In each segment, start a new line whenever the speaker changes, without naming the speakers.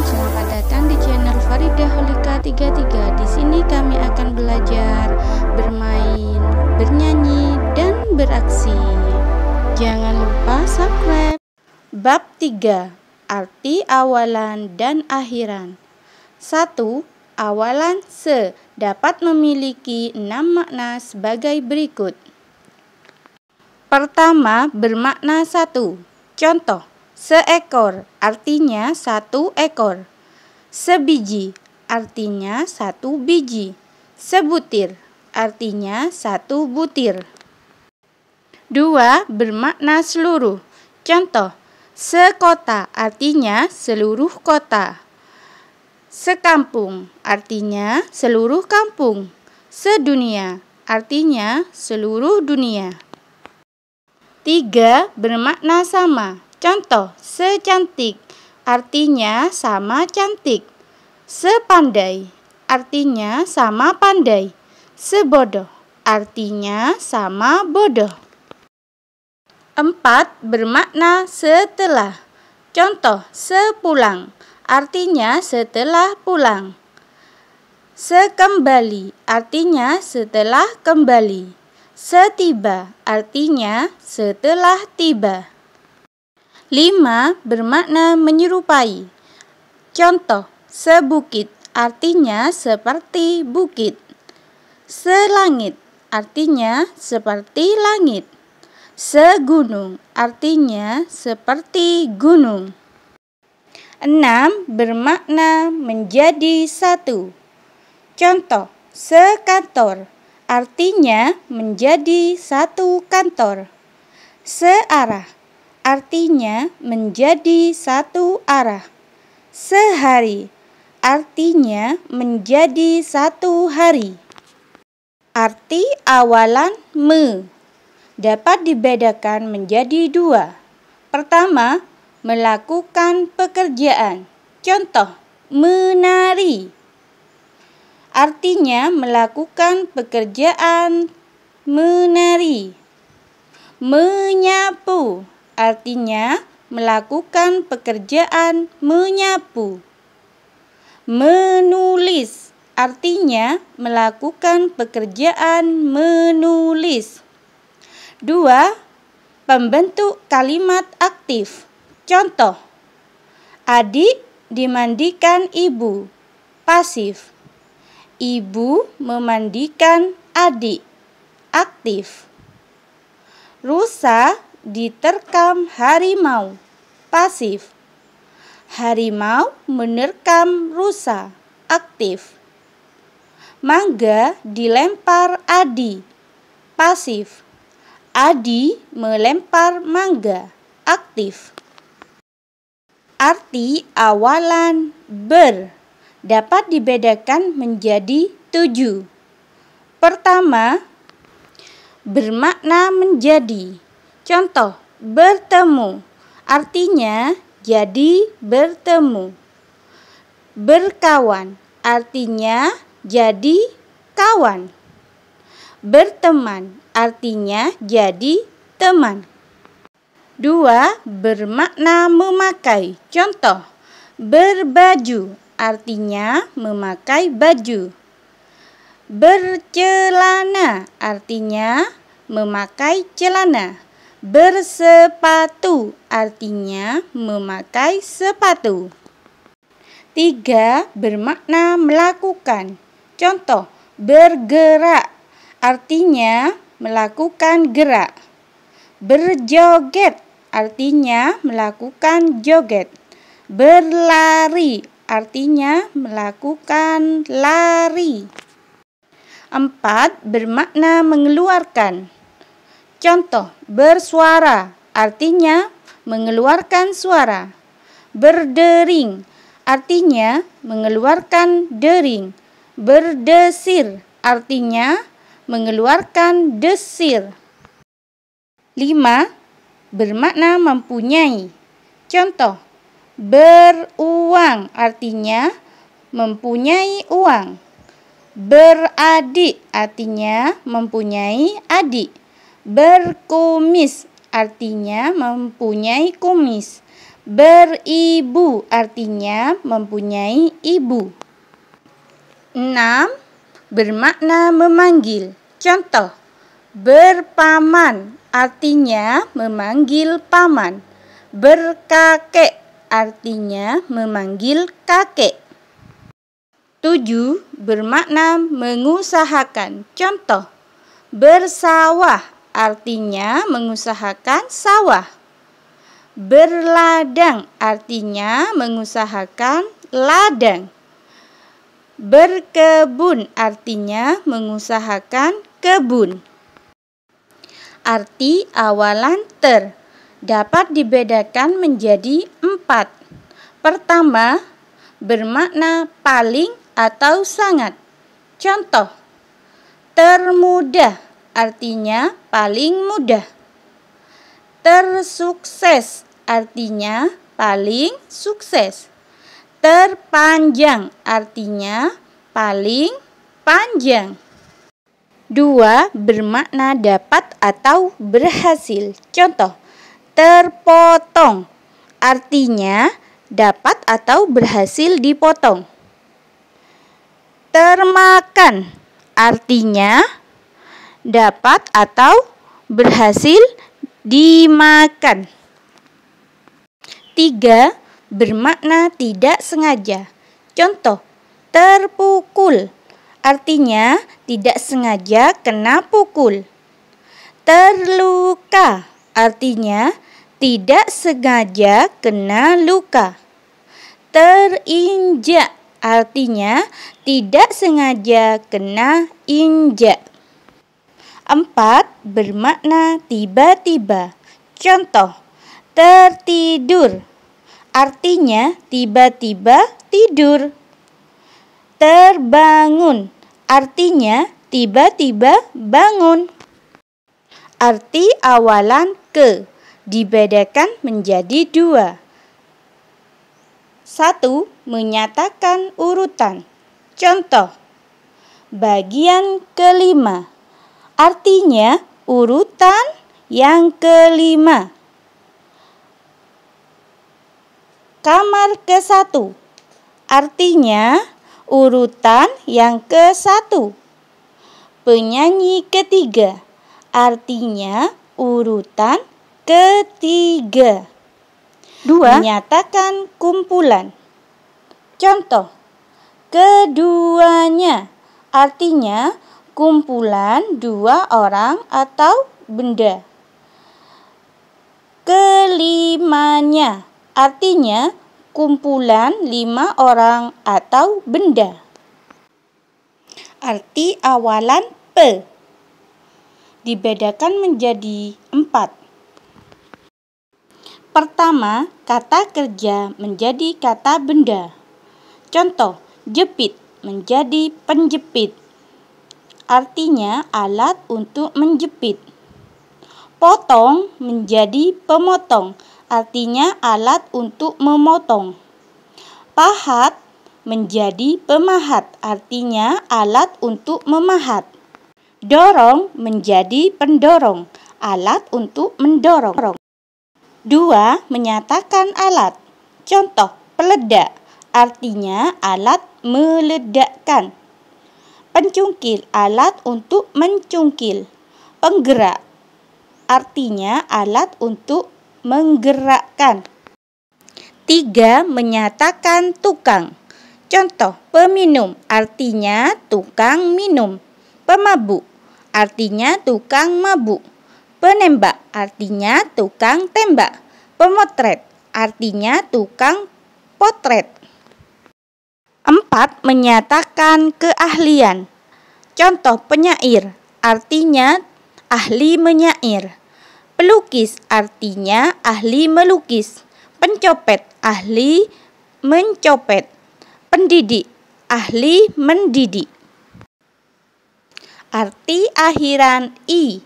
selamat datang di channel Faridah Holika 33. Di sini kami akan belajar bermain, bernyanyi, dan beraksi. Jangan lupa subscribe. Bab 3. Arti awalan dan akhiran. 1. Awalan se dapat memiliki 6 makna sebagai berikut. Pertama, bermakna 1. Contoh: seekor artinya 1 ekor. Sebiji artinya 1 biji. Sebutir artinya 1 butir. 2. Bermakna seluruh. Contoh: sekota artinya seluruh kota. Sekampung artinya seluruh kampung. Sedunia artinya seluruh dunia. 3. Bermakna sama. Contoh: secantik artinya sama cantik. Sepandai artinya sama pandai. Sebodoh artinya sama bodoh. 4. Bermakna setelah. Contoh: sepulang artinya setelah pulang. Sekembali artinya setelah kembali. Setiba artinya setelah tiba. 5. Bermakna menyerupai. Contoh: sebukit artinya seperti bukit. Selangit artinya seperti langit. Segunung artinya seperti gunung. 6. Bermakna menjadi satu. Contoh: sekantor artinya menjadi satu kantor. Searah artinya menjadi satu arah. Sehari artinya menjadi satu hari. Arti awalan me dapat dibedakan menjadi 2. Pertama, melakukan pekerjaan. Contoh: menari artinya melakukan pekerjaan menari. Menyapu artinya melakukan pekerjaan menyapu. Menulis artinya melakukan pekerjaan menulis. 2. Pembentuk kalimat aktif. Contoh: adik dimandikan ibu. Pasif. Ibu memandikan adik. Aktif. Rusa diterkam harimau. Pasif. Harimau menerkam rusa. Aktif. Mangga dilempar Adi. Pasif. Adi melempar mangga. Aktif. Arti awalan ber dapat dibedakan menjadi 7. Pertama, bermakna menjadi. Contoh: bertemu artinya jadi bertemu. Berkawan artinya jadi kawan. Berteman artinya jadi teman. 2. Bermakna memakai. Contoh: berbaju artinya memakai baju. Bercelana artinya memakai celana. Bersepatu artinya memakai sepatu. 3. Bermakna melakukan. Contoh: bergerak artinya melakukan gerak. Berjoget artinya melakukan joget. Berlari artinya melakukan lari. 4. Bermakna mengeluarkan. Contoh: bersuara artinya mengeluarkan suara. Berdering artinya mengeluarkan dering. Berdesir artinya mengeluarkan desir. 5. Bermakna mempunyai. Contoh: beruang artinya mempunyai uang. Beradik artinya mempunyai adik. Berkumis artinya mempunyai kumis. Beribu artinya mempunyai ibu. 6. Bermakna memanggil. Contoh, berpaman artinya memanggil paman. Berkakek artinya memanggil kakek. 7. Bermakna mengusahakan. Contoh, bersawah artinya mengusahakan sawah. Berladang artinya mengusahakan ladang. Berkebun artinya mengusahakan kebun. Arti awalan ter dapat dibedakan menjadi 4. Pertama, bermakna paling atau sangat. Contoh, termudah artinya paling mudah. Tersukses artinya paling sukses. Terpanjang artinya paling panjang. 2. Bermakna dapat atau berhasil. Contoh, terpotong artinya dapat atau berhasil dipotong. Termakan artinya dapat atau berhasil dimakan. 3. Bermakna tidak sengaja. Contoh, terpukul artinya tidak sengaja kena pukul. Terluka artinya tidak sengaja kena luka. Terinjak artinya tidak sengaja kena injak. 4. Bermakna tiba-tiba. Contoh, tertidur artinya tiba-tiba tidur. Terbangun artinya tiba-tiba bangun. Arti awalan ke dibedakan menjadi 2. 1. Menyatakan urutan. Contoh, bagian kelima artinya urutan yang kelima. Kamar ke-1 artinya urutan yang ke-1. Penyanyi ketiga artinya urutan ketiga. 2. Menyatakan kumpulan. Contoh, keduanya artinya kumpulan 2 orang atau benda. Kelimanya artinya kumpulan 5 orang atau benda. Arti awalan pe dibedakan menjadi 4. Pertama, kata kerja menjadi kata benda. Contoh, jepit menjadi penjepit. Artinya alat untuk menjepit. Potong menjadi pemotong. Artinya alat untuk memotong. Pahat menjadi pemahat. Artinya alat untuk memahat. Dorong menjadi pendorong. Alat untuk mendorong. 2. Menyatakan alat. Contoh, peledak. Artinya alat meledakkan. Pencungkil, alat untuk mencungkil. Penggerak, artinya alat untuk menggerakkan. 3. Menyatakan tukang. Contoh, peminum, artinya tukang minum. Pemabuk, artinya tukang mabuk. Penembak, artinya tukang tembak. Pemotret, artinya tukang potret. 4. Menyatakan keahlian. Contoh, penyair, artinya ahli menyair. Pelukis, artinya ahli melukis. Pencopet, ahli mencopet. Pendidik, ahli mendidik. Arti akhiran i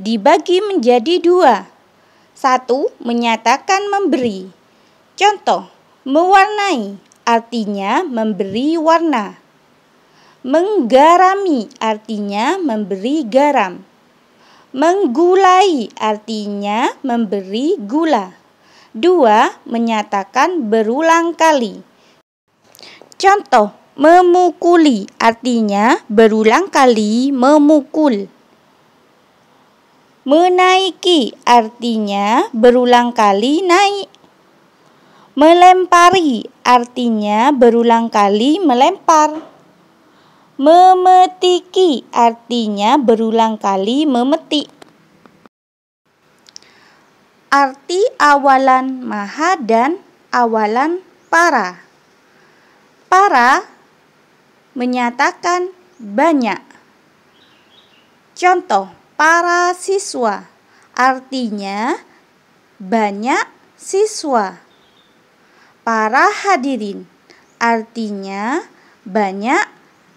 dibagi menjadi 2. 1. Menyatakan memberi. Contoh, mewarnai, artinya memberi warna. Menggarami artinya memberi garam. Menggulai artinya memberi gula. 2. Menyatakan berulang kali. Contoh, memukuli artinya berulang kali memukul. Menaiki artinya berulang kali naik. Melempari artinya berulang kali melempar. Memetiki artinya berulang kali memetik. Arti awalan maha dan awalan para. Para menyatakan banyak. Contoh, para siswa artinya banyak siswa. Para hadirin artinya banyak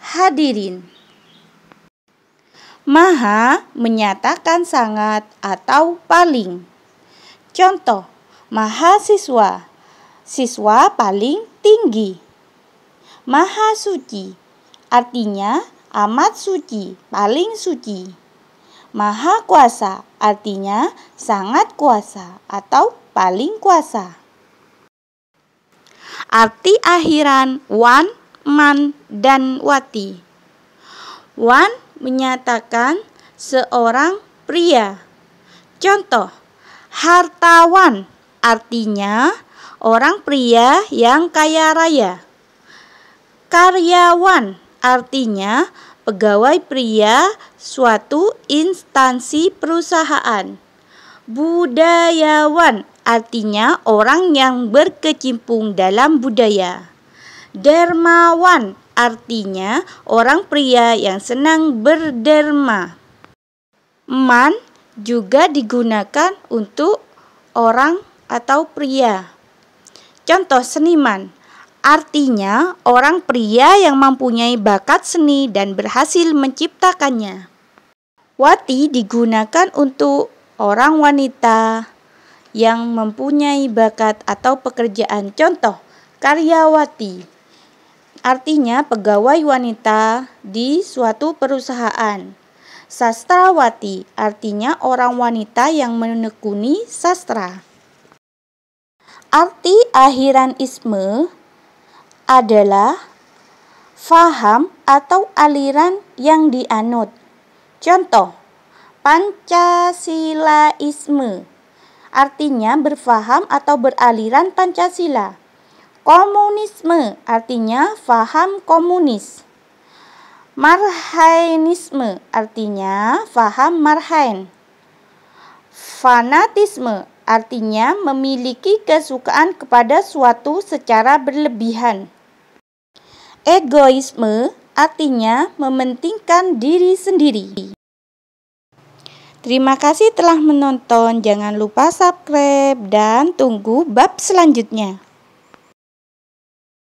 hadirin. Maha menyatakan sangat atau paling. Contoh, mahasiswa, siswa paling tinggi. Maha suci artinya amat suci, paling suci. Maha kuasa artinya sangat kuasa atau paling kuasa. Arti akhiran wan, man, dan wati. Wan menyatakan seorang pria. Contoh, hartawan artinya orang pria yang kaya raya. Karyawan artinya pegawai pria suatu instansi perusahaan. Budayawan artinya orang yang berkecimpung dalam budaya. Dermawan artinya orang pria yang senang berderma. Man juga digunakan untuk orang atau pria. Contoh, seniman artinya orang pria yang mempunyai bakat seni dan berhasil menciptakannya. Wati digunakan untuk orang wanita yang mempunyai bakat atau pekerjaan. Contoh, karyawati artinya pegawai wanita di suatu perusahaan. Sastrawati artinya orang wanita yang menekuni sastra. Arti akhiran isme adalah faham atau aliran yang dianut. Contoh, Pancasilaisme artinya berfaham atau beraliran Pancasila. Komunisme artinya faham komunis. Marhainisme artinya faham marhain. Fanatisme artinya memiliki kesukaan kepada suatu secara berlebihan. Egoisme artinya mementingkan diri sendiri. Terima kasih telah menonton. Jangan lupa subscribe dan tunggu bab selanjutnya.